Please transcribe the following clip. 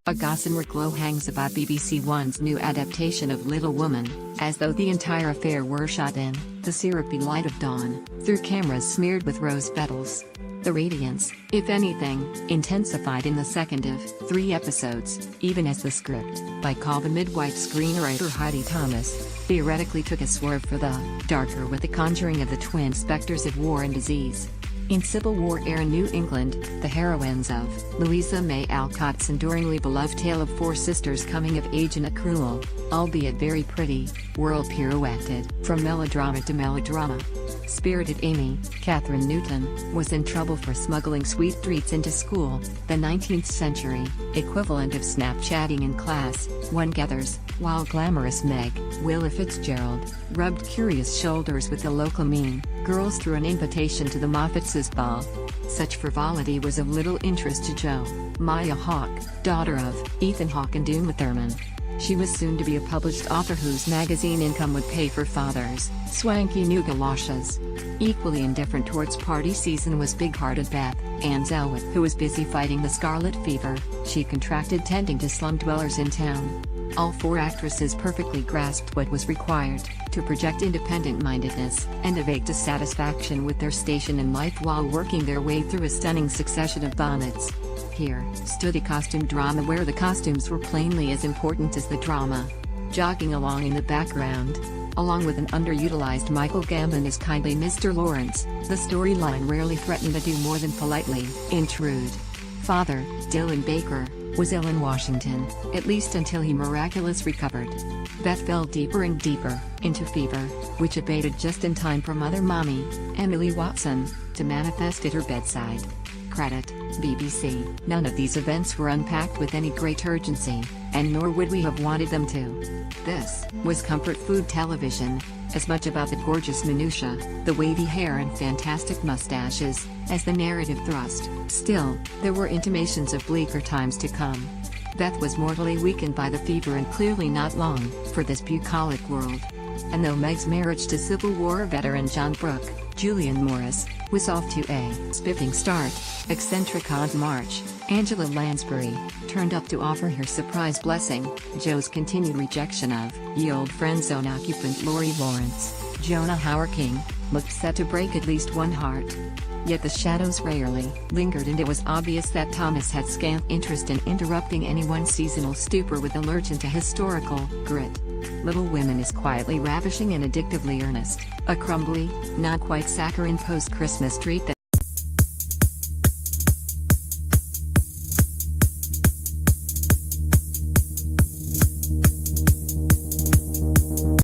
A gossamer glow hangs about BBC One's new adaptation of Little Woman, as though the entire affair were shot in the syrupy light of dawn, through cameras smeared with rose petals. The radiance, if anything, intensified in the second of 3 episodes, even as the script, by Call the Midwife screenwriter Heidi Thomas, theoretically took a swerve for the darker with the conjuring of the twin specters of war and disease. In Civil War-era New England, the heroines of Louisa May Alcott's enduringly beloved tale of 4 sisters coming of age in a cruel, albeit very pretty, world pirouetted from melodrama to melodrama. Spirited Amy, Catherine Newton, was in trouble for smuggling sweet treats into school, the 19th century equivalent of Snapchatting in class, one gathers, while glamorous Meg, Willa Fitzgerald, rubbed curious shoulders with the local mean girls through an invitation to the Moffats' ball. Such frivolity was of little interest to Jo, Maya Hawke, daughter of Ethan Hawke and Uma Thurman. She was soon to be a published author whose magazine income would pay for father's swanky new galoshes. Equally indifferent towards party season was big-hearted Beth Ann Zellweger, who was busy fighting the scarlet fever she contracted tending to slum dwellers in town. All 4 actresses perfectly grasped what was required to project independent-mindedness and a vague dissatisfaction with their station in life while working their way through a stunning succession of bonnets. Here stood a costume drama where the costumes were plainly as important as the drama. Jogging along in the background, along with an underutilized Michael Gambon as kindly Mr. Lawrence, the storyline rarely threatened to do more than politely intrude. Father, Dylan Baker, was ill in Washington, at least until he miraculously recovered. Beth fell deeper and deeper into fever, which abated just in time for Mother Mommy, Emily Watson, to manifest at her bedside. Credit, BBC. None of these events were unpacked with any great urgency, and nor would we have wanted them to. This was comfort food television, as much about the gorgeous minutiae, the wavy hair and fantastic mustaches, as the narrative thrust. Still, there were intimations of bleaker times to come. Beth was mortally weakened by the fever and clearly not long for this bucolic world. And though Meg's marriage to Civil War veteran John Brooke, Julian Morris, was off to a spiffing start, eccentric Aunt March, Angela Lansbury, turned up to offer her surprise blessing. Jo's continued rejection of ye old friend zone occupant Lori Lawrence, Jonah Hauer-King, looked set to break at least one heart. Yet the shadows rarely lingered, and it was obvious that Thomas had scant interest in interrupting anyone's seasonal stupor with a lurch into historical grit. Little Women is quietly ravishing and addictively earnest, a crumbly, not quite saccharine post-Christmas treat that